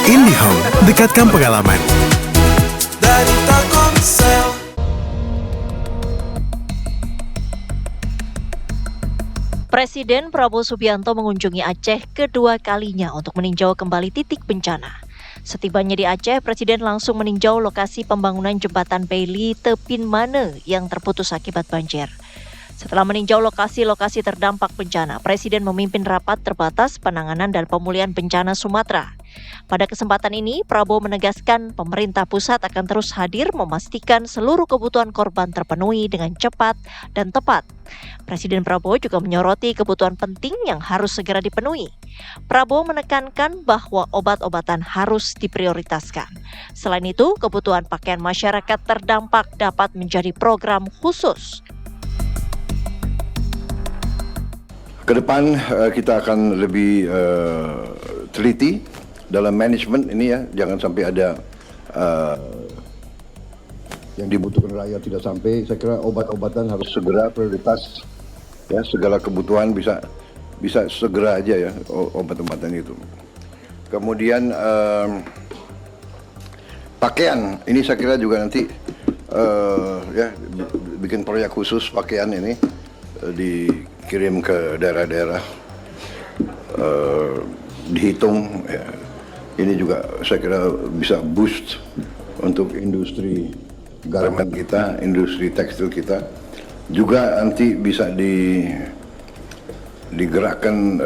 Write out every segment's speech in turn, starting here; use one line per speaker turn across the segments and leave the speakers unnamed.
IndiHome, dekatkan pengalaman.
Dari Telkomsel.
Presiden Prabowo Subianto mengunjungi Aceh kedua kalinya untuk meninjau kembali titik bencana. Setibanya di Aceh, Presiden langsung meninjau lokasi pembangunan jembatan Bailey Tepin Mane yang terputus akibat banjir. Setelah meninjau lokasi-lokasi terdampak bencana, Presiden memimpin rapat terbatas penanganan dan pemulihan bencana Sumatera. Pada kesempatan ini, Prabowo menegaskan pemerintah pusat akan terus hadir memastikan seluruh kebutuhan korban terpenuhi dengan cepat dan tepat. Presiden Prabowo juga menyoroti kebutuhan penting yang harus segera dipenuhi. Prabowo menekankan bahwa obat-obatan harus diprioritaskan. Selain itu, kebutuhan pakaian masyarakat terdampak dapat menjadi program khusus.
Kedepan kita akan lebih teliti dalam manajemen ini ya, jangan sampai ada yang dibutuhkan rakyat tidak sampai. Saya kira obat-obatan harus segera prioritas ya, segala kebutuhan bisa segera aja ya obat-obatan itu. Kemudian pakaian ini saya kira juga nanti ya bikin proyek khusus pakaian ini dikirim ke daerah-daerah, dihitung ya. Ini juga saya kira bisa boost untuk industri garment kita, industri tekstil kita. Juga nanti bisa digerakkan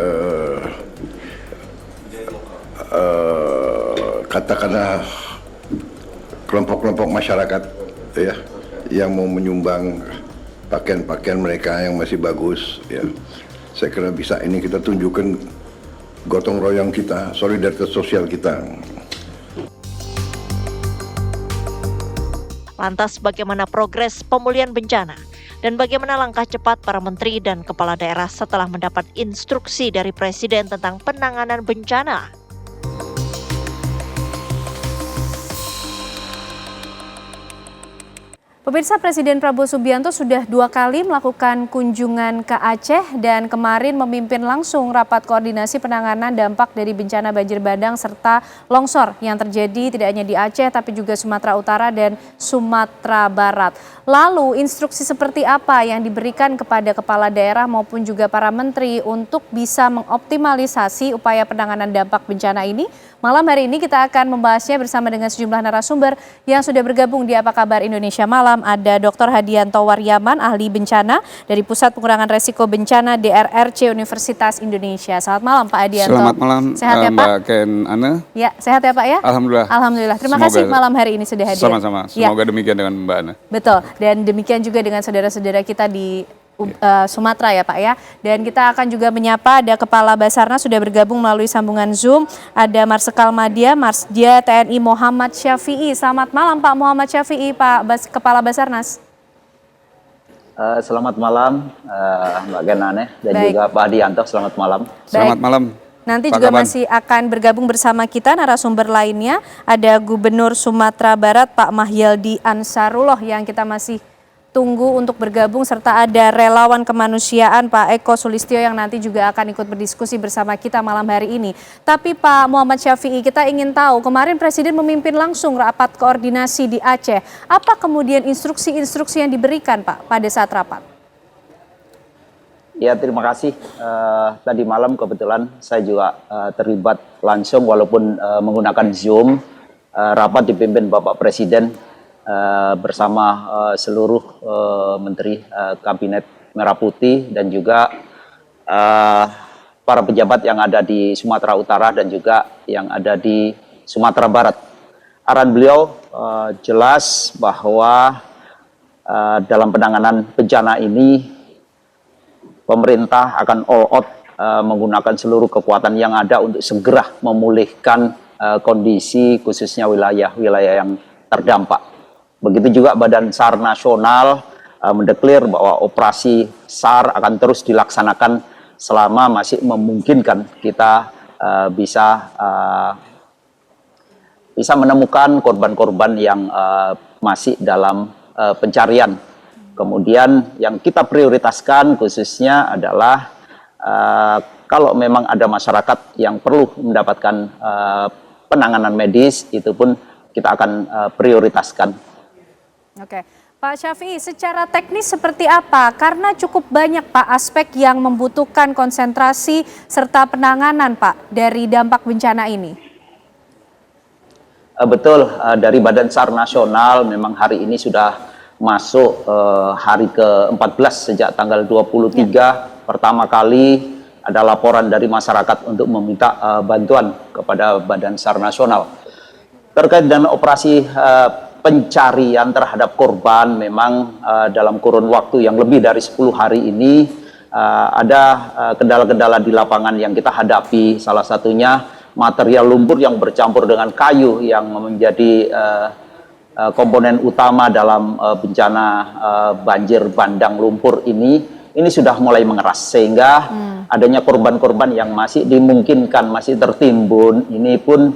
katakanlah kelompok-kelompok masyarakat ya yang mau menyumbang pakaian-pakaian mereka yang masih bagus ya. Saya kira bisa ini kita tunjukkan gotong royong kita, solidaritas sosial kita.
Lantas bagaimana progres pemulihan bencana? Dan bagaimana langkah cepat para menteri dan kepala daerah setelah mendapat instruksi dari Presiden tentang penanganan bencana?
Pemirsa, Presiden Prabowo Subianto sudah 2 kali melakukan kunjungan ke Aceh dan kemarin memimpin langsung rapat koordinasi penanganan dampak dari bencana banjir bandang serta longsor yang terjadi tidak hanya di Aceh tapi juga Sumatera Utara dan Sumatera Barat. Lalu instruksi seperti apa yang diberikan kepada kepala daerah maupun juga para menteri untuk bisa mengoptimalisasi upaya penanganan dampak bencana ini? Malam hari ini kita akan membahasnya bersama dengan sejumlah narasumber yang sudah bergabung di Apa Kabar Indonesia Malam. Ada Dr. Hadianto Waryaman, ahli bencana dari Pusat Pengurangan Resiko Bencana DRRC Universitas Indonesia. Selamat malam Pak Hadianto.
Selamat malam
sehat ya, Pak?
Mbak Ken Ana.
Ya, sehat ya Pak ya?
Alhamdulillah.
Alhamdulillah. Terima kasih malam hari ini sudah hadir.
Sama-sama. Semoga demikian dengan Mbak Ana.
Betul. Dan demikian juga dengan saudara-saudara kita di Sumatera ya Pak ya. Dan kita akan juga menyapa ada Kepala Basarnas sudah bergabung melalui sambungan Zoom. Ada Marsikal Madya, Marsdia TNI Muhammad Syafi'i. Selamat malam Pak Muhammad Syafi'i, Pak Kepala Basarnas.
Selamat malam Mbak Genane dan juga Pak Hadianto. Selamat malam.
Selamat malam.
Nanti juga masih akan bergabung bersama kita narasumber lainnya. Ada Gubernur Sumatera Barat Pak Mahyaldi Ansarullah yang kita masih tunggu untuk bergabung, serta ada relawan kemanusiaan Pak Eko Sulistyo yang nanti juga akan ikut berdiskusi bersama kita malam hari ini. Tapi Pak Muhammad Syafi'i, kita ingin tahu, kemarin Presiden memimpin langsung rapat koordinasi di Aceh. Apa kemudian instruksi-instruksi yang diberikan Pak pada saat rapat?
Ya, terima kasih. Tadi malam kebetulan saya juga terlibat langsung walaupun menggunakan Zoom. Rapat dipimpin Bapak Presiden bersama seluruh menteri kabinet Merah Putih dan juga para pejabat yang ada di Sumatera Utara dan juga yang ada di Sumatera Barat. Arahan beliau jelas bahwa dalam penanganan bencana ini pemerintah akan all out menggunakan seluruh kekuatan yang ada untuk segera memulihkan kondisi khususnya wilayah-wilayah yang terdampak. Begitu juga Badan SAR Nasional mendeklar bahwa operasi SAR akan terus dilaksanakan selama masih memungkinkan kita bisa menemukan korban-korban yang masih dalam pencarian. Kemudian yang kita prioritaskan khususnya adalah kalau memang ada masyarakat yang perlu mendapatkan penanganan medis itu pun kita akan prioritaskan.
Oke, Pak Syafii, secara teknis seperti apa? Karena cukup banyak Pak aspek yang membutuhkan konsentrasi serta penanganan Pak dari dampak bencana ini.
Betul, dari Badan SAR Nasional memang hari ini sudah masuk hari ke-14 sejak tanggal 23 pertama kali ada laporan dari masyarakat untuk meminta bantuan kepada Badan SAR Nasional. Terkait dengan operasi pencarian terhadap korban, memang dalam kurun waktu yang lebih dari 10 hari ini ada kendala-kendala di lapangan yang kita hadapi. Salah satunya material lumpur yang bercampur dengan kayu yang menjadi komponen utama dalam bencana banjir bandang lumpur ini sudah mulai mengeras, sehingga adanya korban-korban yang masih dimungkinkan masih tertimbun ini pun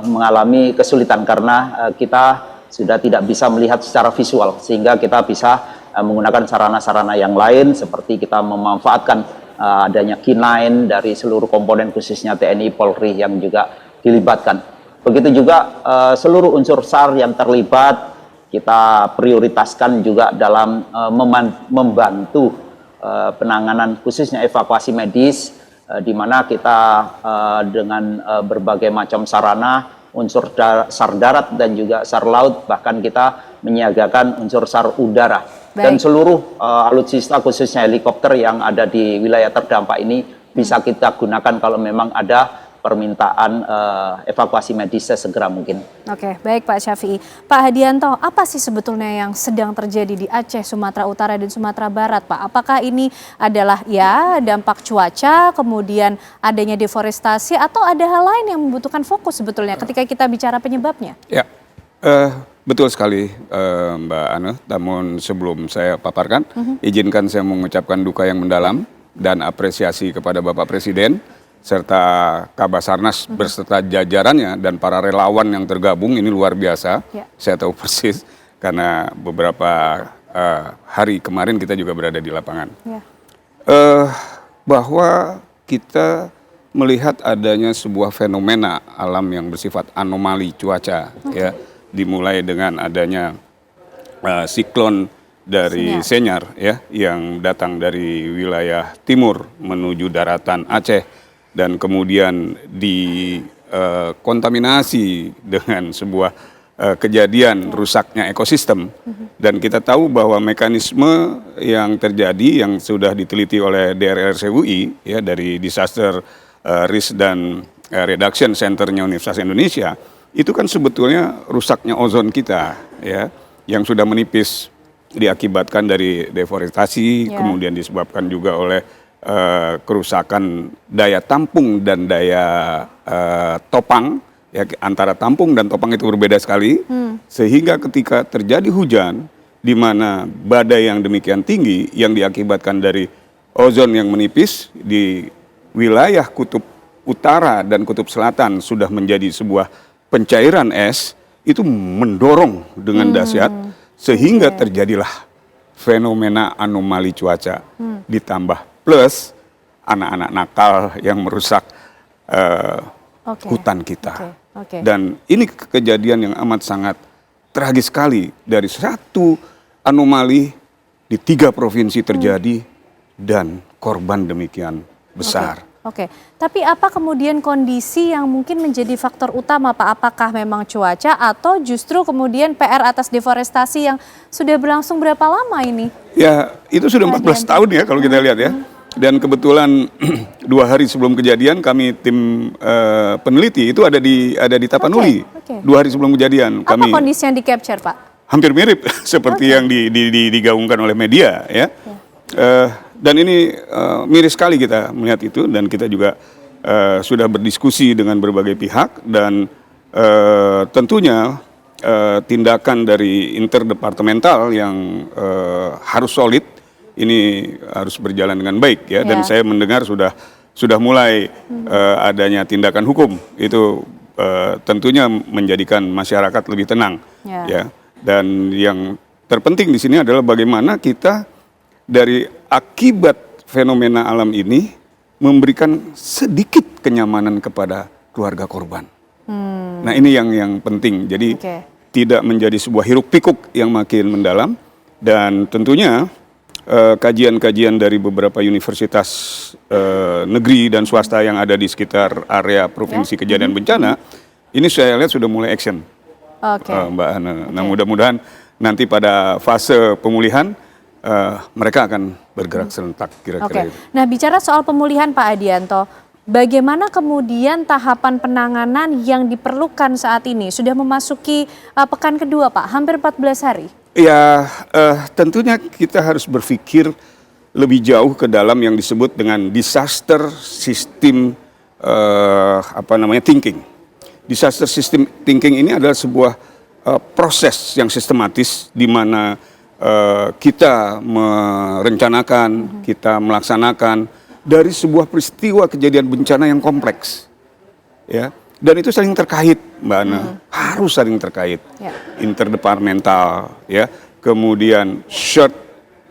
mengalami kesulitan karena kita sudah tidak bisa melihat secara visual, sehingga kita bisa menggunakan sarana-sarana yang lain seperti kita memanfaatkan adanya K9 dari seluruh komponen khususnya TNI Polri yang juga dilibatkan. Begitu juga seluruh unsur SAR yang terlibat kita prioritaskan juga dalam membantu penanganan khususnya evakuasi medis, di mana kita dengan berbagai macam sarana unsur SAR darat dan juga SAR laut, bahkan kita menyiagakan unsur SAR udara. Dan seluruh alutsista khususnya helikopter yang ada di wilayah terdampak ini bisa kita gunakan kalau memang ada permintaan evakuasi medis sesegera mungkin.
Oke, baik Pak Syafii. Pak Hadianto, apa sih sebetulnya yang sedang terjadi di Aceh, Sumatera Utara, dan Sumatera Barat, Pak? Apakah ini adalah ya dampak cuaca, kemudian adanya deforestasi, atau ada hal lain yang membutuhkan fokus sebetulnya ketika kita bicara penyebabnya?
Ya, betul sekali Mbak Ane. Namun sebelum saya paparkan, izinkan saya mengucapkan duka yang mendalam dan apresiasi kepada Bapak Presiden serta Kabasarnas berserta jajarannya dan para relawan yang tergabung. Ini luar biasa.
Ya.
Saya tahu persis karena beberapa hari kemarin kita juga berada di lapangan.
Ya.
Bahwa kita melihat adanya sebuah fenomena alam yang bersifat anomali cuaca, ya, dimulai dengan adanya siklon dari Senyar, ya, yang datang dari wilayah timur menuju daratan Aceh, dan kemudian dikontaminasi dengan sebuah kejadian rusaknya ekosistem. Dan kita tahu bahwa mekanisme yang terjadi yang sudah diteliti oleh DRRCUI, ya, dari Disaster Risk dan Reduction Center-nya Universitas Indonesia, itu kan sebetulnya rusaknya ozon kita, ya, yang sudah menipis diakibatkan dari deforestasi, kemudian disebabkan juga oleh kerusakan daya tampung dan daya topang, ya, antara tampung dan topang itu berbeda sekali, sehingga ketika terjadi hujan di mana badai yang demikian tinggi yang diakibatkan dari ozon yang menipis di wilayah kutub utara dan kutub selatan sudah menjadi sebuah pencairan es, itu mendorong dengan dahsyat sehingga terjadilah fenomena anomali cuaca, ditambah plus anak-anak nakal yang merusak hutan kita. Dan ini kejadian yang amat sangat tragis sekali, dari satu anomali di 3 provinsi terjadi dan korban demikian besar.
Oke, tapi apa kemudian kondisi yang mungkin menjadi faktor utama, Pak? Apakah memang cuaca atau justru kemudian PR atas deforestasi yang sudah berlangsung berapa lama ini? Ya, itu sudah 14 tahun ya kalau kita lihat ya. Dan kebetulan 2 hari sebelum kejadian kami tim peneliti itu ada di Tapanuli. 2 hari sebelum kejadian. Apa kondisi yang di-capture, Pak? Hampir mirip seperti yang digaungkan oleh media ya. Dan ini miris sekali kita melihat itu, dan kita juga sudah berdiskusi dengan berbagai pihak, dan tentunya tindakan dari interdepartemental yang harus solid ini harus berjalan dengan baik ya. Dan saya mendengar sudah mulai adanya tindakan hukum itu, tentunya menjadikan masyarakat lebih tenang ya. Dan yang terpenting di sini adalah bagaimana kita dari akibat fenomena alam ini memberikan sedikit kenyamanan kepada keluarga korban.
Nah ini yang penting. Jadi tidak menjadi sebuah hiruk pikuk yang makin mendalam, dan tentunya kajian-kajian dari beberapa universitas negeri dan swasta yang ada di sekitar area provinsi kejadian bencana ini saya lihat sudah mulai action, Mbak Hana. Nah mudah-mudahan nanti pada fase pemulihan mereka akan bergerak serentak kira-kira itu.
Nah bicara soal pemulihan Pak Adianto, bagaimana kemudian tahapan penanganan yang diperlukan saat ini? Sudah memasuki pekan kedua Pak, hampir 14 hari.
Ya tentunya kita harus berpikir lebih jauh ke dalam yang disebut dengan disaster system thinking. Disaster system thinking ini adalah sebuah proses yang sistematis di mana kita merencanakan, kita melaksanakan dari sebuah peristiwa kejadian bencana yang kompleks, ya. Dan itu saling terkait, Mbak Ana, harus saling terkait, interdepartemental, ya. Kemudian search,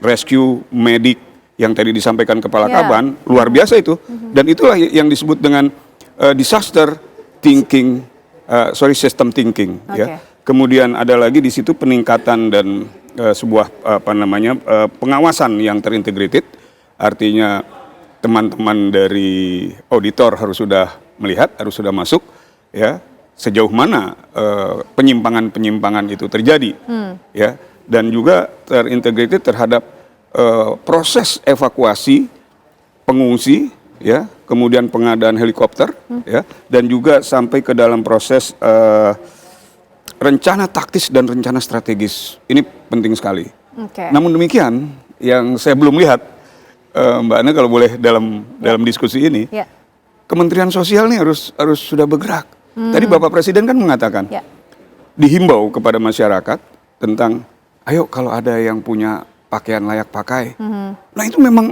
rescue, medik yang tadi disampaikan Kepala Kaban, luar biasa itu. Dan itulah yang disebut dengan disaster thinking, system thinking, ya. Kemudian ada lagi di situ peningkatan dan sebuah pengawasan yang terintegrated, artinya teman-teman dari auditor harus sudah melihat, harus sudah masuk, ya, sejauh mana penyimpangan-penyimpangan itu terjadi, ya, dan juga terintegrated terhadap proses evakuasi pengungsi, ya, kemudian pengadaan helikopter, ya, dan juga sampai ke dalam proses rencana taktis dan rencana strategis. Ini penting sekali. Namun demikian, yang saya belum lihat, Mbak Ana kalau boleh dalam diskusi ini, Kementerian Sosial ini harus sudah bergerak. Tadi Bapak Presiden kan mengatakan, dihimbau kepada masyarakat tentang, ayo kalau ada yang punya pakaian layak pakai. Nah itu memang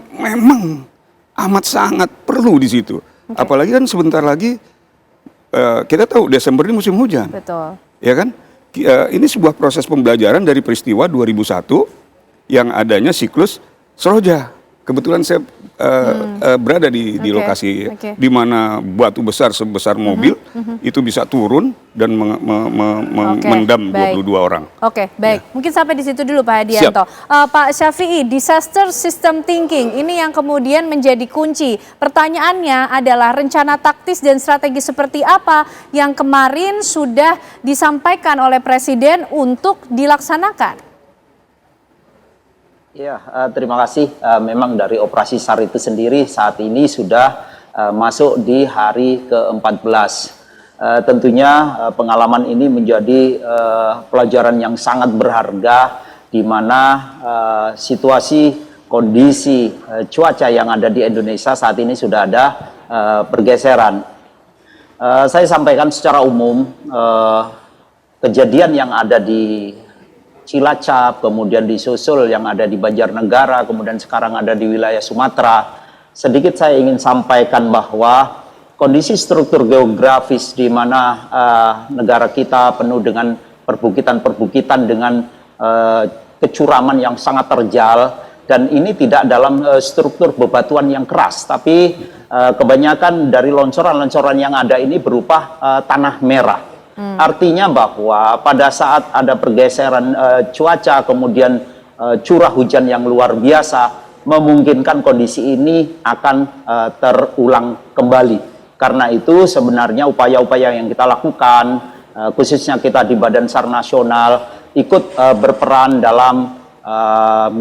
amat sangat perlu di situ. Apalagi kan sebentar lagi kita tahu Desember ini musim hujan.
Betul.
Ya kan? Ini sebuah proses pembelajaran dari peristiwa 2001 yang adanya siklus Seroja. Kebetulan saya berada di lokasi di mana batu besar sebesar mobil itu bisa turun dan mendam 22 orang.
Baik. Mungkin sampai di situ dulu Pak Hadianto. Pak Syafii, disaster system thinking ini yang kemudian menjadi kunci. Pertanyaannya adalah rencana taktis dan strategi seperti apa yang kemarin sudah disampaikan oleh Presiden untuk dilaksanakan?
Ya, terima kasih. Memang dari operasi SAR itu sendiri saat ini sudah masuk di hari ke-14. Tentunya pengalaman ini menjadi pelajaran yang sangat berharga di mana situasi kondisi cuaca yang ada di Indonesia saat ini sudah ada pergeseran. Saya sampaikan secara umum kejadian yang ada di Cilacap, kemudian disusul yang ada di Banjarnegara, kemudian sekarang ada di wilayah Sumatera. Sedikit saya ingin sampaikan bahwa kondisi struktur geografis di mana negara kita penuh dengan perbukitan-perbukitan dengan kecuraman yang sangat terjal, dan ini tidak dalam struktur bebatuan yang keras, tapi kebanyakan dari longsoran-longsoran yang ada ini berupa tanah merah. Artinya bahwa pada saat ada pergeseran cuaca, kemudian curah hujan yang luar biasa, memungkinkan kondisi ini akan terulang kembali. Karena itu sebenarnya upaya-upaya yang kita lakukan, khususnya kita di Badan SAR Nasional, ikut berperan dalam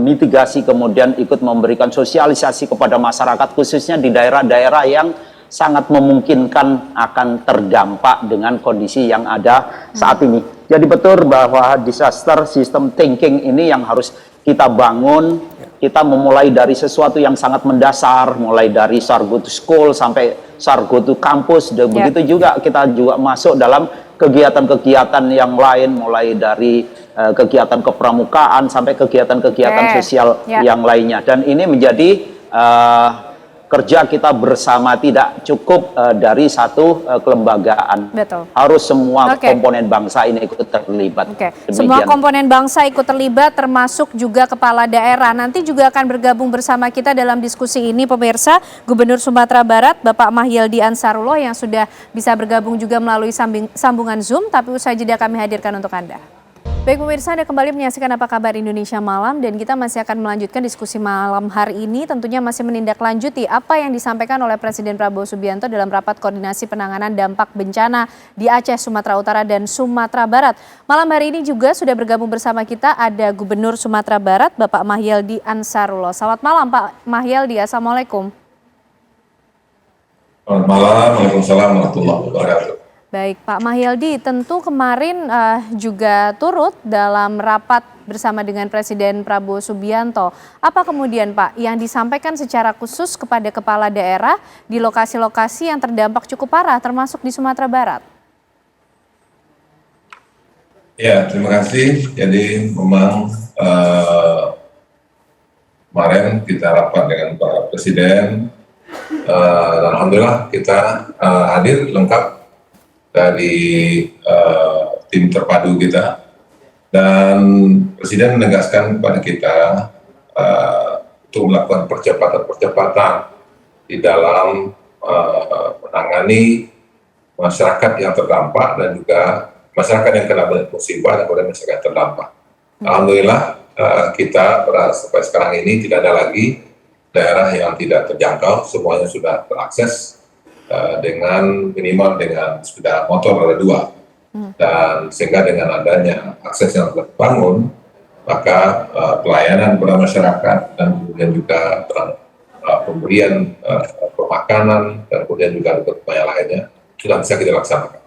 mitigasi, kemudian ikut memberikan sosialisasi kepada masyarakat, khususnya di daerah-daerah yang sangat memungkinkan akan terdampak dengan kondisi yang ada saat ini. Jadi betul bahwa disaster system thinking ini yang harus kita bangun. Kita memulai dari sesuatu yang sangat mendasar, mulai dari SAR Go to School sampai SAR Go to Campus. Dan begitu juga kita juga masuk dalam kegiatan-kegiatan yang lain, mulai dari kegiatan kepramukaan sampai kegiatan-kegiatan sosial yang lainnya. Dan ini menjadi kerja kita bersama, tidak cukup dari satu kelembagaan.
Betul.
Harus semua
Oke.
komponen bangsa ini ikut terlibat.
Oke,
Demikian.
semua komponen bangsa ikut terlibat termasuk juga kepala daerah. Nanti juga akan bergabung bersama kita dalam diskusi ini pemirsa, Gubernur Sumatera Barat Bapak Mahyildi Ansarullah yang sudah bisa bergabung juga melalui sambungan Zoom, tapi usai jeda kami hadirkan untuk Anda. Baik pemirsa, Anda kembali menyaksikan Apa Kabar Indonesia Malam dan kita masih akan melanjutkan diskusi malam hari ini, tentunya masih menindaklanjuti apa yang disampaikan oleh Presiden Prabowo Subianto dalam rapat koordinasi penanganan dampak bencana di Aceh, Sumatera Utara dan Sumatera Barat. Malam hari ini juga sudah bergabung bersama kita ada Gubernur Sumatera Barat Bapak Mahyildi Ansarullah. Selamat malam Pak Mahyildi, Assalamualaikum.
Selamat malam, Waalaikumsalam warahmatullahi wabarakatuh.
Baik, Pak Mahyildi, tentu kemarin juga turut dalam rapat bersama dengan Presiden Prabowo Subianto. Apa kemudian Pak yang disampaikan secara khusus kepada kepala daerah di lokasi-lokasi yang terdampak cukup parah, termasuk di Sumatera Barat?
Ya, terima kasih. Jadi memang kemarin kita rapat dengan Pak Presiden. Alhamdulillah kita hadir lengkap dari tim terpadu kita, dan Presiden menegaskan kepada kita untuk melakukan percepatan di dalam menangani masyarakat yang terdampak dan juga masyarakat yang kena musibah dan kemudian masyarakat terdampak. Alhamdulillah kita sampai sekarang ini tidak ada lagi daerah yang tidak terjangkau, semuanya sudah terakses dengan minimal dengan sepeda motor roda 2, dan sehingga dengan adanya akses yang terbangun, maka pelayanan kepada masyarakat dan kemudian juga pemberian pemakanan dan kemudian juga upaya lainnya sudah bisa kita laksanakan.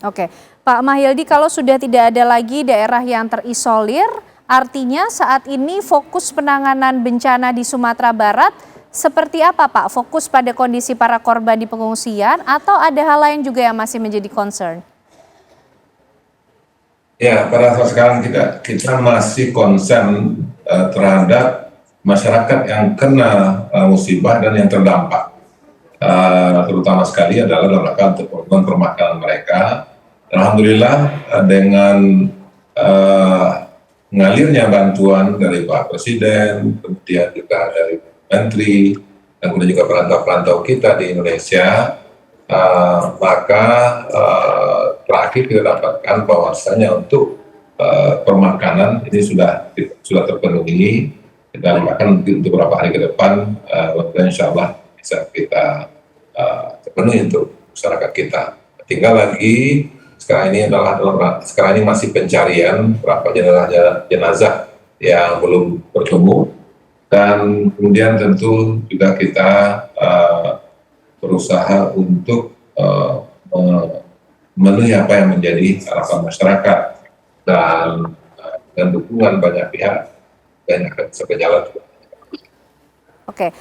Oke, Pak Mahyildi, kalau sudah tidak ada lagi daerah yang terisolir, artinya saat ini fokus penanganan bencana di Sumatera Barat seperti apa Pak? Fokus pada kondisi para korban di pengungsian atau ada hal lain juga yang masih menjadi concern?
Ya, pada saat sekarang kita masih concern terhadap masyarakat yang kena musibah dan yang terdampak. Terutama sekali adalah dalam rangka untuk pemakanan mereka. Alhamdulillah dengan mengalirnya bantuan dari Pak Presiden, kemudian juga dari Menteri, dan kemudian juga perantau-perantau kita di Indonesia, maka terakhir kita dapatkan bahwasanya untuk permakanan ini sudah terpenuhi, dan bahkan untuk beberapa hari ke depan insya Allah bisa kita terpenuhi untuk masyarakat kita. Tinggal lagi sekarang ini masih pencarian berapa jenazah yang belum bertemu. Dan kemudian tentu juga kita berusaha untuk memenuhi apa yang menjadi harapan masyarakat dan dukungan banyak pihak dan akan bisa berjalan.
Oke,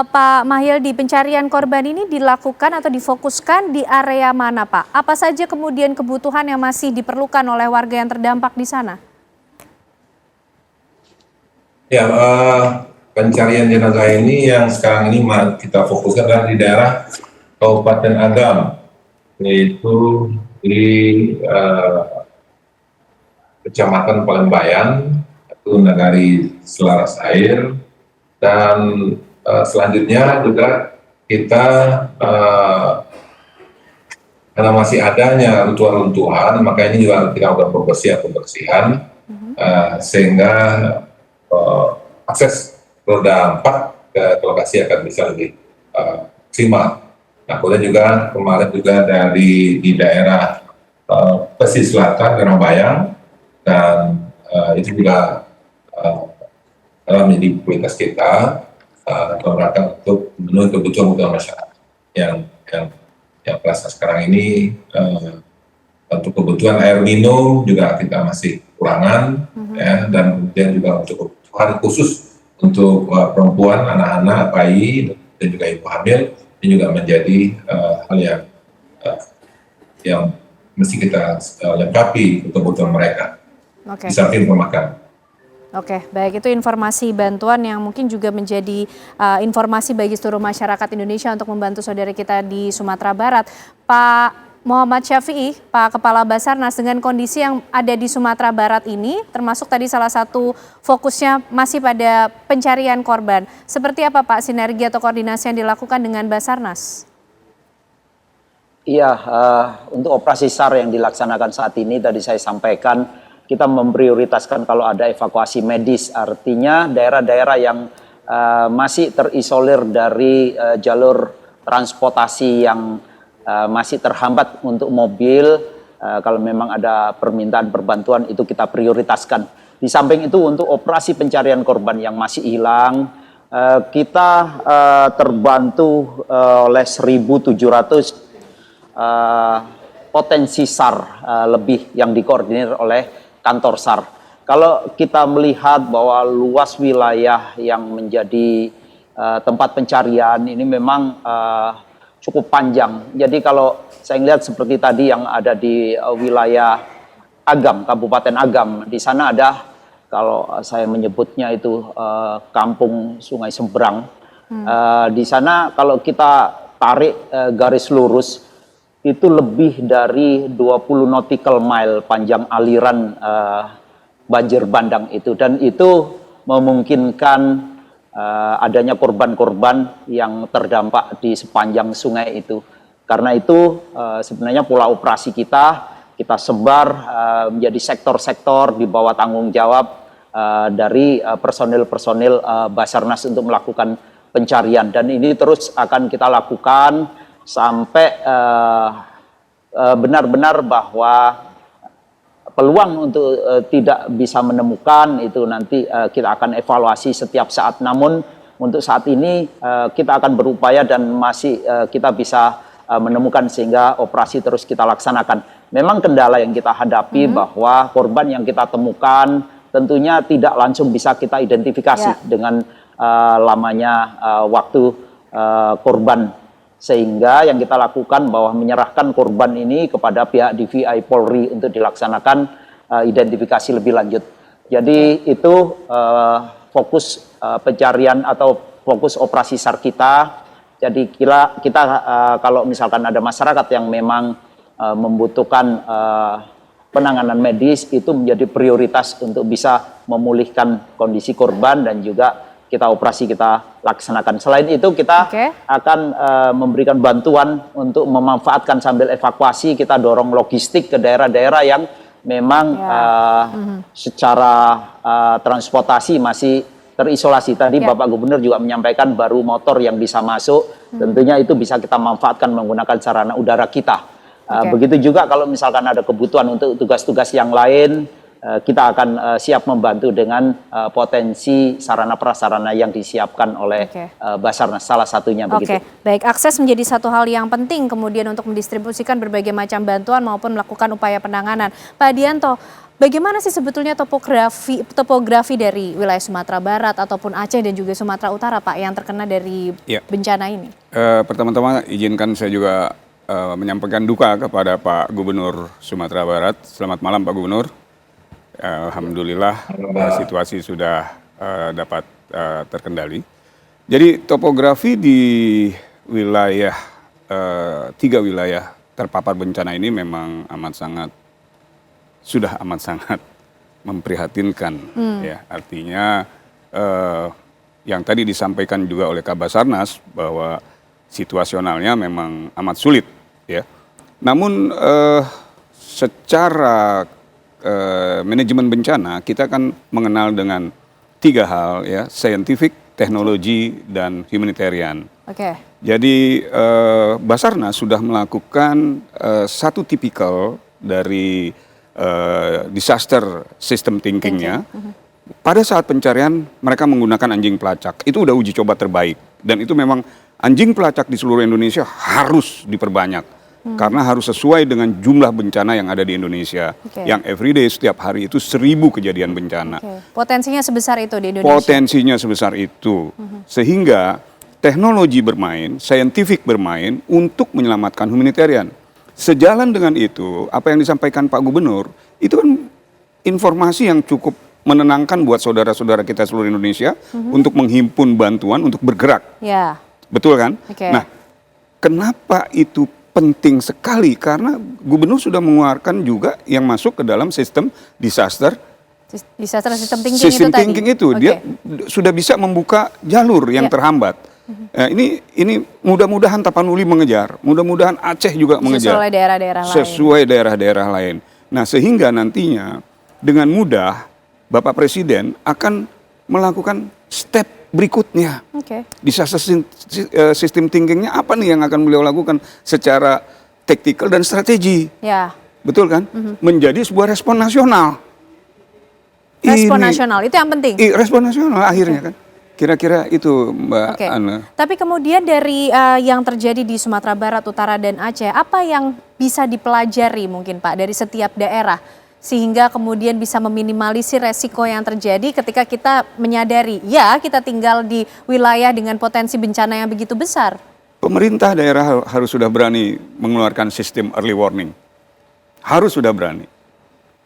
Pak Mahyildi, pencarian korban ini dilakukan atau difokuskan di area mana Pak? Apa saja kemudian kebutuhan yang masih diperlukan oleh warga yang terdampak di sana?
Ya, pencarian jenazah ini yang sekarang ini kita fokuskan adalah di daerah Kabupaten Agam, yaitu di Kecamatan Palembayan, itu Nagari Selaras Air, dan selanjutnya juga kita karena masih adanya runtuhan-runtuhan, maka ini juga kita lakukan pembersihan, sehingga akses roda 4 ke lokasi akan bisa lebih maksimal. Nah, kemudian juga kemarin juga di daerah pesisir selatan Karangbayang, dan itu juga dalam menjadi prioritas kita dalam rangka untuk memenuhi kebutuhan masyarakat yang pada sekarang ini untuk kebutuhan air minum juga kita masih kekurangan, ya, dan kemudian juga untuk kebutuhan khusus untuk perempuan, anak-anak, bayi, dan juga ibu hamil, ini juga menjadi hal yang mesti kita lengkapi kebutuhan mereka.
Oke.
Di samping pemakanan.
Oke, baik, itu informasi bantuan yang mungkin juga menjadi informasi bagi seluruh masyarakat Indonesia untuk membantu saudara kita di Sumatera Barat. Pak Muhammad Syafi'i, Pak Kepala Basarnas, dengan kondisi yang ada di Sumatera Barat ini, termasuk tadi salah satu fokusnya masih pada pencarian korban. Seperti apa Pak sinergi atau koordinasi yang dilakukan dengan Basarnas?
Iya, untuk operasi SAR yang dilaksanakan saat ini tadi saya sampaikan kita memprioritaskan kalau ada evakuasi medis, artinya daerah-daerah yang masih terisolir dari jalur transportasi yang masih terhambat untuk mobil, kalau memang ada permintaan perbantuan itu kita prioritaskan. Di samping itu untuk operasi pencarian korban yang masih hilang, kita terbantu oleh 1.700 potensi SAR lebih yang dikoordinir oleh kantor SAR. Kalau kita melihat bahwa luas wilayah yang menjadi tempat pencarian ini memang cukup panjang. Jadi kalau saya lihat seperti tadi yang ada di wilayah Agam, Kabupaten Agam, di sana ada, kalau saya menyebutnya itu Kampung Sungai Seberang. Di sana kalau kita tarik garis lurus, itu lebih dari 20 nautical mile panjang aliran banjir bandang itu, dan itu memungkinkan adanya korban-korban yang terdampak di sepanjang sungai itu. Karena itu sebenarnya pola operasi kita sebar menjadi sektor-sektor di bawah tanggung jawab dari personil-personil Basarnas untuk melakukan pencarian, dan ini terus akan kita lakukan sampai benar-benar bahwa peluang untuk tidak bisa menemukan itu nanti kita akan evaluasi setiap saat. Namun untuk saat ini kita akan berupaya dan masih kita bisa menemukan sehingga operasi terus kita laksanakan. Memang kendala yang kita hadapi bahwa korban yang kita temukan tentunya tidak langsung bisa kita identifikasi dengan lamanya waktu korban. Sehingga yang kita lakukan bahwa menyerahkan korban ini kepada pihak DVI Polri untuk dilaksanakan identifikasi lebih lanjut. Jadi itu fokus pencarian atau fokus operasi SAR kita. Jadi kita kalau misalkan ada masyarakat yang memang membutuhkan penanganan medis, itu menjadi prioritas untuk bisa memulihkan kondisi korban dan juga kita operasi kita laksanakan. Selain itu kita akan memberikan bantuan untuk memanfaatkan sambil evakuasi, kita dorong logistik ke daerah-daerah yang memang secara transportasi masih terisolasi. Tadi Bapak Gubernur juga menyampaikan baru motor yang bisa masuk, tentunya itu bisa kita manfaatkan menggunakan sarana udara kita. Begitu juga kalau misalkan ada kebutuhan untuk tugas-tugas yang lain, kita akan siap membantu dengan potensi sarana prasarana yang disiapkan oleh Basarnas, salah satunya begitu.
Baik, akses menjadi satu hal yang penting kemudian untuk mendistribusikan berbagai macam bantuan maupun melakukan upaya penanganan. Pak Dianto, bagaimana sih sebetulnya topografi dari wilayah Sumatera Barat ataupun Aceh dan juga Sumatera Utara, Pak, yang terkena dari bencana ini?
Pertama-tama izinkan saya juga menyampaikan duka kepada Pak Gubernur Sumatera Barat. Selamat malam Pak Gubernur. Alhamdulillah situasi sudah dapat terkendali. Jadi topografi di wilayah 3 wilayah terpapar bencana ini memang sudah amat sangat memprihatinkan. Ya, artinya yang tadi disampaikan juga oleh Kabasarnas bahwa situasionalnya memang amat sulit. Ya, namun secara manajemen bencana kita kan mengenal dengan 3 hal, ya, scientific, teknologi, dan humanitarian. Jadi Basarnas sudah melakukan satu tipikal dari disaster system thinkingnya. Pada saat pencarian mereka menggunakan anjing pelacak. Itu udah uji coba terbaik, dan itu memang anjing pelacak di seluruh Indonesia harus diperbanyak. Karena harus sesuai dengan jumlah bencana yang ada di Indonesia. Yang everyday setiap hari itu 1000 kejadian bencana.
Potensinya sebesar itu di Indonesia?
Potensinya sebesar itu. Sehingga teknologi bermain, scientific bermain untuk menyelamatkan humanitarian. Sejalan dengan itu, apa yang disampaikan Pak Gubernur, itu kan informasi yang cukup menenangkan buat saudara-saudara kita seluruh Indonesia untuk menghimpun bantuan untuk bergerak.
Ya.
Betul kan?
Oke.
Nah, kenapa itu penting sekali? Karena gubernur sudah mengeluarkan juga yang masuk ke dalam sistem disaster
Sistem thinking
sistem
itu tadi.
thinking itu.
Oke.
Dia sudah bisa membuka jalur yang
Ya.
terhambat. Nah, ini mudah-mudahan Tapanuli mengejar, mudah-mudahan Aceh juga mengejar.
Sesuai daerah-daerah lain.
Sesuai daerah-daerah lain. Nah, sehingga nantinya dengan mudah Bapak Presiden akan melakukan step berikutnya.
Oke.
Disaster sistem thinkingnya apa nih yang akan beliau lakukan secara taktikal dan strategi.
Ya.
Betul kan? Menjadi sebuah respon nasional.
Respon nasional itu yang penting.
Respon nasional akhirnya kan. Kira-kira itu Mbak
Oke.
Ana.
Tapi kemudian dari yang terjadi di Sumatera Barat, Utara, dan Aceh, apa yang bisa dipelajari mungkin Pak dari setiap daerah sehingga kemudian bisa meminimalisir resiko yang terjadi ketika kita menyadari ya kita tinggal di wilayah dengan potensi bencana yang begitu besar?
Pemerintah daerah harus sudah berani mengeluarkan sistem early warning. Harus sudah berani.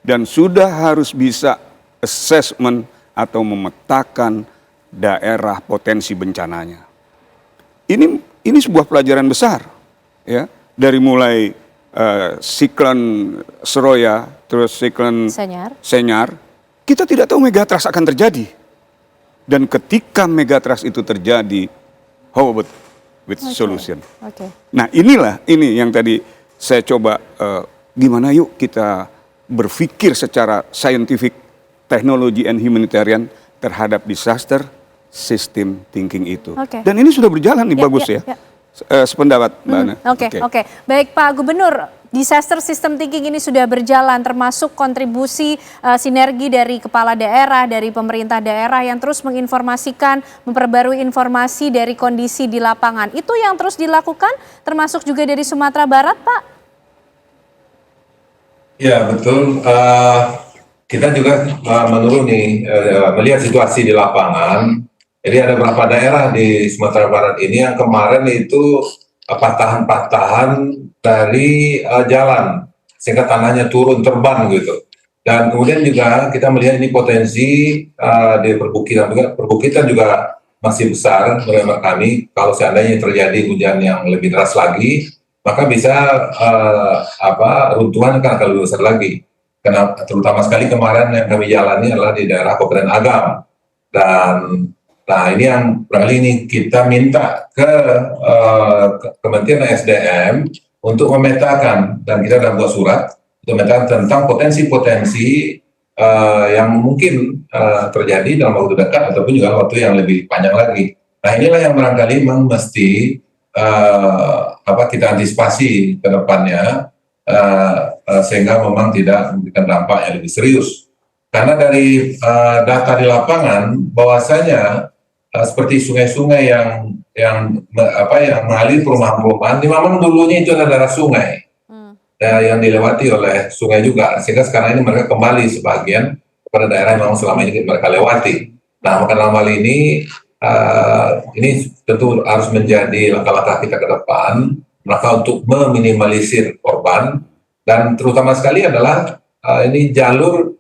Dan sudah harus bisa assessment atau memetakan daerah potensi bencananya. Ini sebuah pelajaran besar, ya, dari mulai siklon Seroya, terus siklon Senyar, kita tidak tahu megatrust akan terjadi. Dan ketika megatrust itu terjadi, how about with solution? Nah, ini yang tadi saya coba gimana yuk kita berpikir secara scientific, teknologi and humanitarian terhadap disaster system thinking itu. Dan ini sudah berjalan nih, bagus ya. Sependapat Mbak Ana.
Oke. Baik Pak Gubernur, disaster system thinking ini sudah berjalan termasuk kontribusi sinergi dari kepala daerah, dari pemerintah daerah yang terus menginformasikan, memperbarui informasi dari kondisi di lapangan. Itu yang terus dilakukan termasuk juga dari Sumatera Barat, Pak?
Ya, betul. Kita juga menuruni, melihat situasi di lapangan. Jadi ada beberapa daerah di Sumatera Barat ini yang kemarin itu patahan-patahan dari jalan, sehingga tanahnya turun terban gitu. Dan kemudian juga kita melihat ini potensi di perbukitan juga masih besar menurut kami. Kalau seandainya terjadi hujan yang lebih deras lagi, maka bisa runtuhan akan lebih besar lagi. Karena terutama sekali kemarin yang kami jalani adalah di daerah Kabupaten Agam. Dan nah ini yang barangkali ini kita minta ke Kementerian SDM untuk memetakan, dan kita sudah buat surat untuk memetakan tentang potensi-potensi yang mungkin terjadi dalam waktu dekat ataupun juga waktu yang lebih panjang lagi. Nah inilah yang barangkali memang mesti kita antisipasi ke depannya sehingga memang tidak memberikan dampak yang lebih serius. Karena dari data di lapangan bahwasanya seperti sungai-sungai yang mengalir perumahan-perumahan, memang dulunya itu adalah daerah sungai yang dilewati oleh sungai juga, sehingga sekarang ini mereka kembali sebagian kepada daerah yang memang selama ini mereka lewati. Nah, maka dalam hal ini tentu harus menjadi langkah-langkah kita ke depan, maka untuk meminimalisir korban, dan terutama sekali adalah ini jalur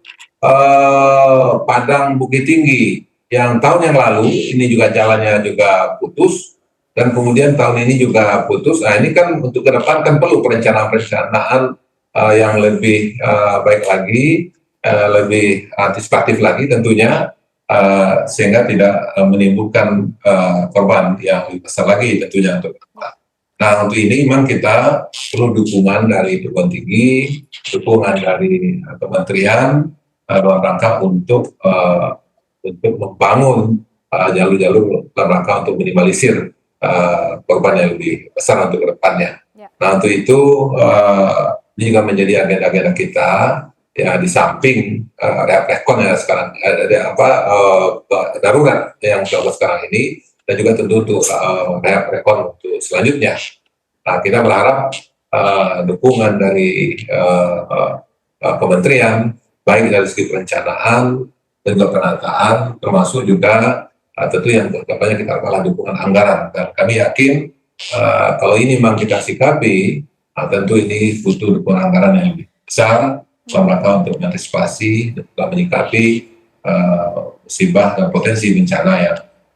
Padang Bukit Tinggi yang tahun yang lalu ini juga jalannya juga putus, dan kemudian tahun ini juga putus. Nah ini kan untuk ke depan kan perlu perencanaan yang lebih baik lagi, lebih antisipatif lagi tentunya, sehingga tidak menimbulkan korban yang lebih besar lagi tentunya untuk ke depan. Nah untuk ini memang kita perlu dukungan dari Perguruan Tinggi, dukungan dari kementerian dalam rangka untuk membangun jalur-jalur dalam rangka untuk minimalisir korban yang lebih besar untuk ke depannya. Nah untuk itu ini juga menjadi agenda-agenda kita ya, di samping rekon yang sekarang ada darurat yang kita sekarang ini, dan juga tentu untuk rekon untuk selanjutnya. Nah kita berharap dukungan dari kementerian, baik dari segi perencanaan dan juga penataan, termasuk juga tentu yang kedepannya kita adalah dukungan anggaran. Dan kami yakin kalau ini memang kita sikapi, tentu ini butuh dukungan anggaran yang lebih besar dalam rangka untuk mengantisipasi dan menyikapi musibah dan potensi bencana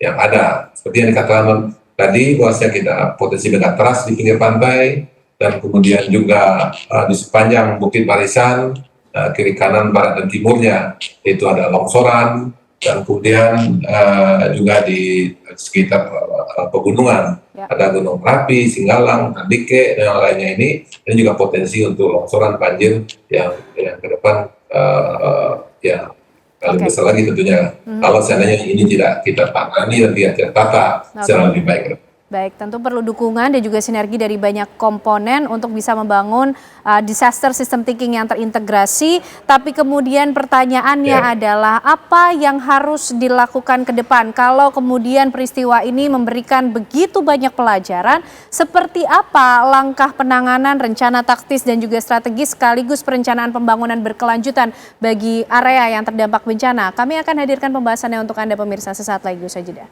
yang ada. Seperti yang dikatakan tadi, bahwasanya kita potensi benda teras di pinggir pantai, dan kemudian juga di sepanjang Bukit Barisan, kiri kanan barat dan timurnya itu ada longsoran, dan kemudian juga di sekitar pegunungan ada Gunung Merapi, Singgalang, Andike, dan yang lainnya ini juga potensi untuk longsoran banjir yang ke depan ya lebih besar lagi tentunya. Kalau seandainya ini tidak kita tangani dan tidak kita tata secara lebih baik.
Baik, tentu perlu dukungan dan juga sinergi dari banyak komponen untuk bisa membangun disaster system thinking yang terintegrasi. Tapi kemudian pertanyaannya adalah apa yang harus dilakukan ke depan? Kalau kemudian peristiwa ini memberikan begitu banyak pelajaran, seperti apa langkah penanganan, rencana taktis dan juga strategis sekaligus perencanaan pembangunan berkelanjutan bagi area yang terdampak bencana? Kami akan hadirkan pembahasannya untuk Anda pemirsa sesaat lagi, usai jeda.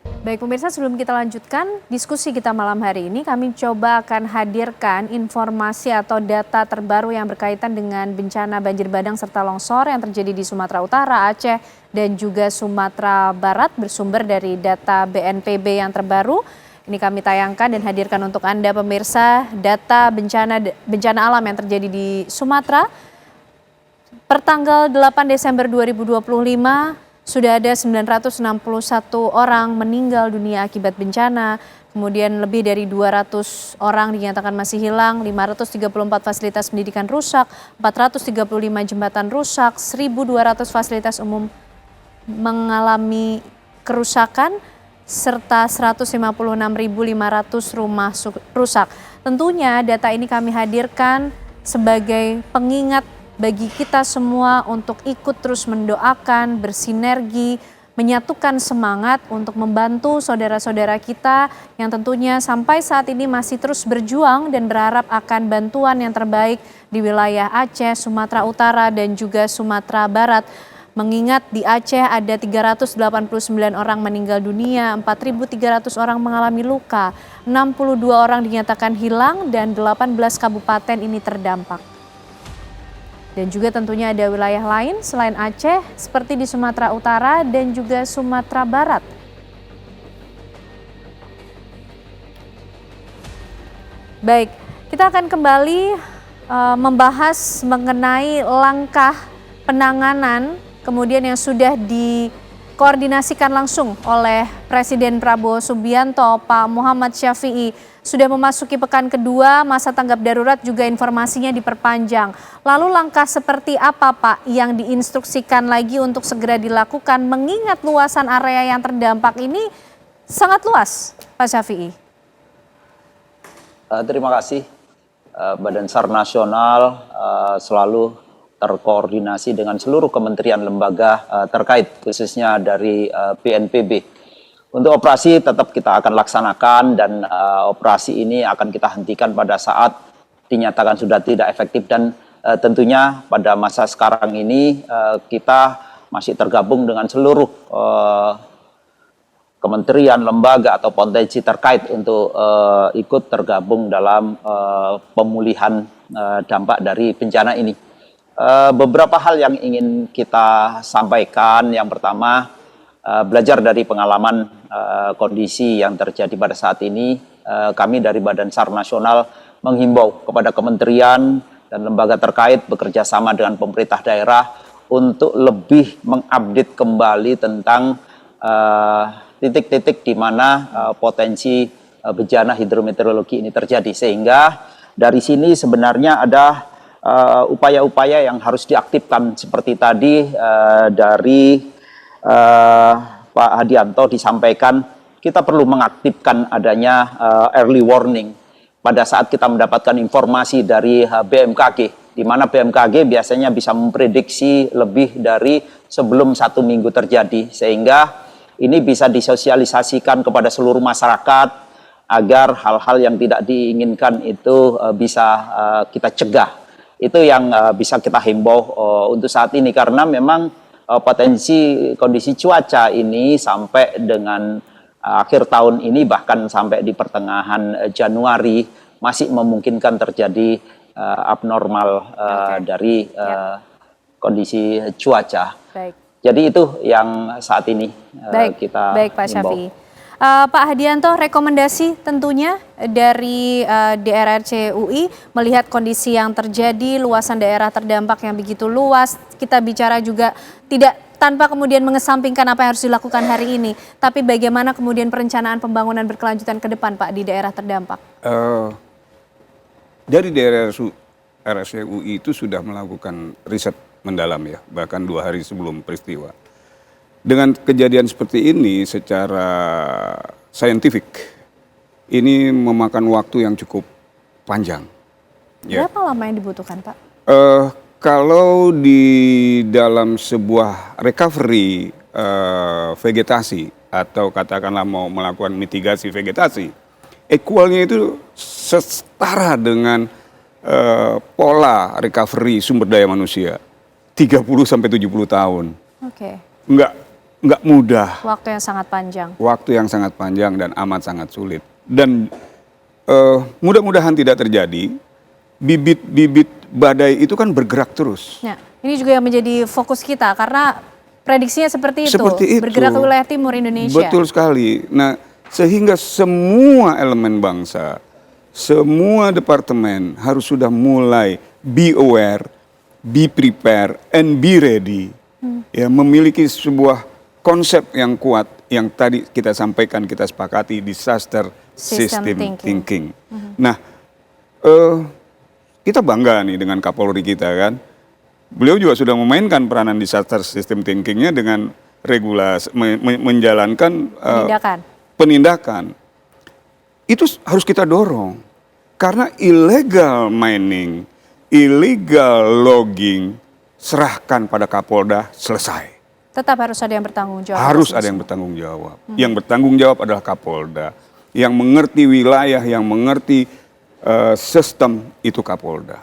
Baik pemirsa, sebelum kita lanjutkan diskusi kita malam hari ini, kami coba akan hadirkan informasi atau data terbaru yang berkaitan dengan bencana banjir bandang serta longsor yang terjadi di Sumatera Utara, Aceh, dan juga Sumatera Barat bersumber dari data BNPB yang terbaru. Ini kami tayangkan dan hadirkan untuk Anda pemirsa data bencana alam yang terjadi di Sumatera. Per tanggal 8 Desember 2025, sudah ada 961 orang meninggal dunia akibat bencana, kemudian lebih dari 200 orang dinyatakan masih hilang, 534 fasilitas pendidikan rusak, 435 jembatan rusak, 1.200 fasilitas umum mengalami kerusakan, serta 156.500 rumah rusak. Tentunya data ini kami hadirkan sebagai pengingat bagi kita semua untuk ikut terus mendoakan, bersinergi, menyatukan semangat untuk membantu saudara-saudara kita yang tentunya sampai saat ini masih terus berjuang dan berharap akan bantuan yang terbaik di wilayah Aceh, Sumatera Utara, dan juga Sumatera Barat. Mengingat di Aceh ada 389 orang meninggal dunia, 4.300 orang mengalami luka, 62 orang dinyatakan hilang, dan 18 kabupaten ini terdampak. Dan juga tentunya ada wilayah lain selain Aceh seperti di Sumatera Utara dan juga Sumatera Barat. Baik, kita akan kembali membahas mengenai langkah penanganan kemudian yang sudah dikoordinasikan langsung oleh Presiden Prabowo Subianto, Pak Muhammad Syafii. Sudah memasuki pekan kedua, masa tanggap darurat juga informasinya diperpanjang. Lalu langkah seperti apa Pak yang diinstruksikan lagi untuk segera dilakukan mengingat luasan area yang terdampak ini sangat luas, Pak Syafii?
Terima kasih. Badan SAR Nasional selalu terkoordinasi dengan seluruh kementerian lembaga terkait, khususnya dari BNPB. Untuk operasi tetap kita akan laksanakan dan operasi ini akan kita hentikan pada saat dinyatakan sudah tidak efektif, dan tentunya pada masa sekarang ini kita masih tergabung dengan seluruh kementerian, lembaga atau potensi terkait untuk ikut tergabung dalam pemulihan dampak dari bencana ini. Beberapa hal yang ingin kita sampaikan. Yang pertama, belajar dari pengalaman kondisi yang terjadi pada saat ini, kami dari Badan SAR Nasional menghimbau kepada kementerian dan lembaga terkait bekerja sama dengan pemerintah daerah untuk lebih mengupdate kembali tentang titik-titik di mana potensi bencana hidrometeorologi ini terjadi, sehingga dari sini sebenarnya ada upaya-upaya yang harus diaktifkan seperti tadi dari Pak Hadianto disampaikan. Kita perlu mengaktifkan adanya early warning pada saat kita mendapatkan informasi dari BMKG, di mana BMKG biasanya bisa memprediksi lebih dari sebelum 1 minggu terjadi, sehingga ini bisa disosialisasikan kepada seluruh masyarakat agar hal-hal yang tidak diinginkan itu bisa kita cegah. Itu yang bisa kita himbau untuk saat ini, karena memang potensi kondisi cuaca ini sampai dengan akhir tahun ini, bahkan sampai di pertengahan Januari masih memungkinkan terjadi abnormal dari kondisi cuaca.
Baik.
Jadi itu yang saat ini kita
baik Pak
himbau.
Syafii. Pak Hadianto, rekomendasi tentunya dari DRRC UI melihat kondisi yang terjadi, luasan daerah terdampak yang begitu luas. Kita bicara juga tidak tanpa kemudian mengesampingkan apa yang harus dilakukan hari ini, tapi bagaimana kemudian perencanaan pembangunan berkelanjutan ke depan, Pak, di daerah terdampak?
Dari DRRC UI itu sudah melakukan riset mendalam ya, bahkan 2 hari sebelum peristiwa. Dengan kejadian seperti ini secara saintifik, ini memakan waktu yang cukup panjang. Ya.
Berapa lama yang dibutuhkan, Pak?
Kalau di dalam sebuah recovery vegetasi atau katakanlah mau melakukan mitigasi vegetasi, equalnya itu setara dengan pola recovery sumber daya manusia, 30 sampai 70 tahun.
Oke.
Enggak mudah.
Waktu yang sangat panjang.
Waktu yang sangat panjang dan amat sangat sulit. Dan mudah-mudahan tidak terjadi. Bibit-bibit badai itu kan bergerak terus.
Ya, ini juga yang menjadi fokus kita karena prediksinya seperti itu.
Seperti itu.
Bergerak ke wilayah timur Indonesia.
Betul sekali. Nah, sehingga semua elemen bangsa, semua departemen harus sudah mulai be aware, be prepare, and be ready. Ya, memiliki sebuah konsep yang kuat yang tadi kita sampaikan, kita sepakati, disaster system thinking. Nah, kita bangga nih dengan Kapolri kita kan. Beliau juga sudah memainkan peranan disaster system thinkingnya dengan regulasi, menjalankan penindakan. Itu harus kita dorong. Karena illegal mining, illegal logging, serahkan pada Kapolda, selesai.
Tetap harus ada yang bertanggung jawab.
Harus ada yang bertanggung jawab. Yang bertanggung jawab adalah Kapolda. Yang mengerti wilayah, yang mengerti sistem itu Kapolda.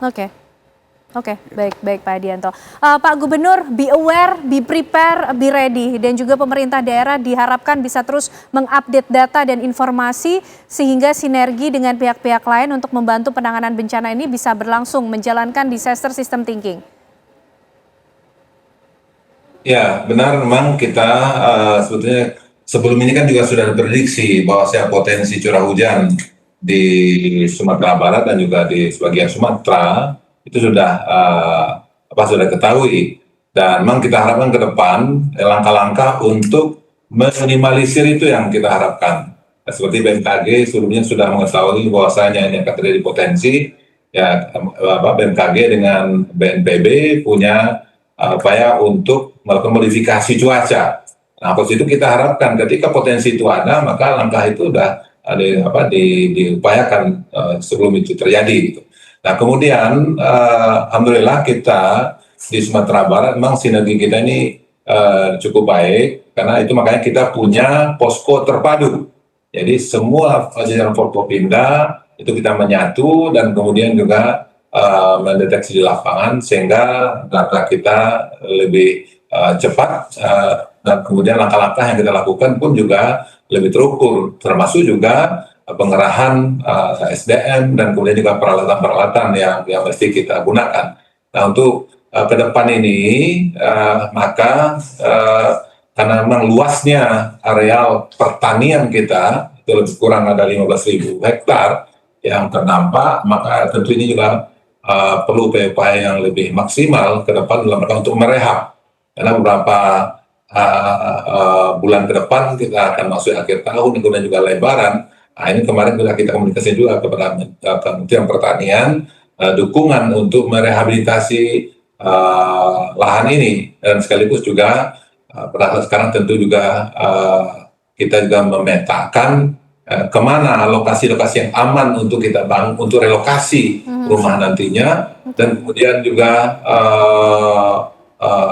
Oke, baik Pak Hadianto. Pak Gubernur, be aware, be prepare, be ready. Dan juga pemerintah daerah diharapkan bisa terus mengupdate data dan informasi sehingga sinergi dengan pihak-pihak lain untuk membantu penanganan bencana ini bisa berlangsung menjalankan disaster system thinking.
Ya, benar memang kita sebetulnya sebelum ini kan juga sudah diprediksi bahwa potensi curah hujan di Sumatera Barat dan juga di sebagian Sumatera itu sudah sudah ketahui, dan memang kita harapkan ke depan langkah-langkah untuk meminimalisir itu yang kita harapkan. Seperti BMKG sebelumnya sudah mengetahui bahwasanya ini akan terjadi potensi, ya BMKG dengan BNPB punya upaya untuk melakukan modifikasi cuaca. Nah, pas itu kita harapkan ketika potensi itu ada, maka langkah itu sudah diupayakan sebelum itu terjadi. Gitu. Nah, kemudian alhamdulillah kita di Sumatera Barat memang sinergi kita ini cukup baik, karena itu makanya kita punya posko terpadu. Jadi semua jajaran Forkopimda itu kita menyatu dan kemudian juga mendeteksi di lapangan sehingga data kita lebih cepat dan kemudian langkah-langkah yang kita lakukan pun juga lebih terukur, termasuk juga pengerahan SDM dan kemudian juga peralatan-peralatan yang mesti kita gunakan. Nah, untuk ke depan ini maka karena memang luasnya areal pertanian kita itu lebih kurang ada 15.000 hektar yang terdampak, maka tentu ini juga perlu upaya yang lebih maksimal ke depan dalam rangka untuk merehab. Karena beberapa bulan ke depan kita akan masuk akhir tahun, kemudian juga Lebaran. Nah, ini kemarin kita komunikasi juga kepada Kementerian Pertanian dukungan untuk merehabilitasi lahan ini, dan sekaligus juga pada sekarang tentu juga kita juga memetakan kemana lokasi-lokasi yang aman untuk kita bangun, untuk relokasi rumah nantinya, dan kemudian juga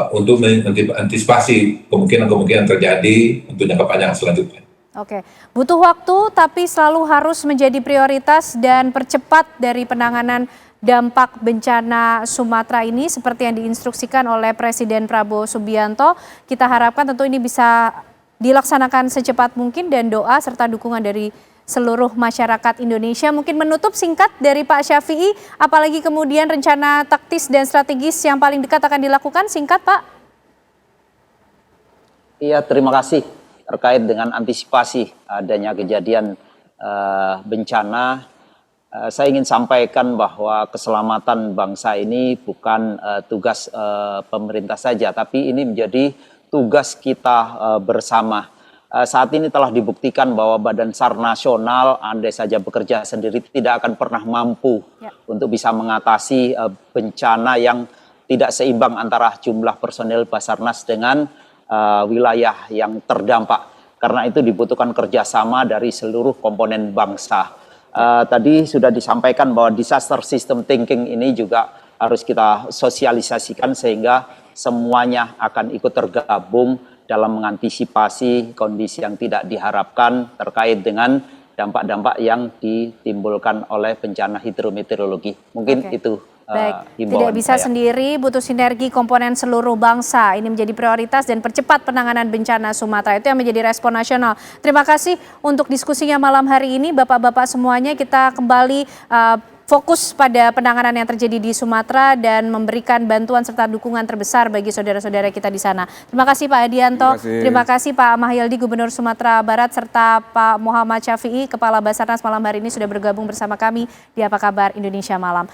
untuk mengantisipasi kemungkinan terjadi untuk jangka panjang selanjutnya.
Oke, butuh waktu tapi selalu harus menjadi prioritas dan percepat dari penanganan dampak bencana Sumatera ini seperti yang diinstruksikan oleh Presiden Prabowo Subianto. Kita harapkan tentu ini bisa dilaksanakan secepat mungkin dan doa serta dukungan dari seluruh masyarakat Indonesia. Mungkin menutup singkat dari Pak Syafii, apalagi kemudian rencana taktis dan strategis yang paling dekat akan dilakukan, singkat Pak.
Iya, terima kasih. Terkait dengan antisipasi adanya kejadian bencana, saya ingin sampaikan bahwa keselamatan bangsa ini bukan tugas pemerintah saja, tapi ini menjadi tugas kita bersama. Saat ini telah dibuktikan bahwa Badan SAR nasional, andai saja bekerja sendiri, tidak akan pernah mampu untuk bisa mengatasi bencana yang tidak seimbang antara jumlah personil Basarnas dengan wilayah yang terdampak. Karena itu dibutuhkan kerjasama dari seluruh komponen bangsa. Tadi sudah disampaikan bahwa disaster system thinking ini juga harus kita sosialisasikan sehingga semuanya akan ikut tergabung dalam mengantisipasi kondisi yang tidak diharapkan terkait dengan dampak-dampak yang ditimbulkan oleh bencana hidrometeorologi. Mungkin itu.
Baik, tidak bisa sendiri, butuh sinergi komponen seluruh bangsa. Ini menjadi prioritas dan percepat penanganan bencana Sumatera. Itu yang menjadi respon nasional. Terima kasih untuk diskusinya malam hari ini, Bapak-Bapak semuanya. Kita kembali fokus pada penanganan yang terjadi di Sumatera dan memberikan bantuan serta dukungan terbesar bagi saudara-saudara kita di sana. Terima kasih Pak Adianto, terima kasih Pak Mahyildi, Gubernur Sumatera Barat, serta Pak Muhammad Syafi'i, Kepala Basarnas malam hari ini sudah bergabung bersama kami di Apa Kabar Indonesia Malam.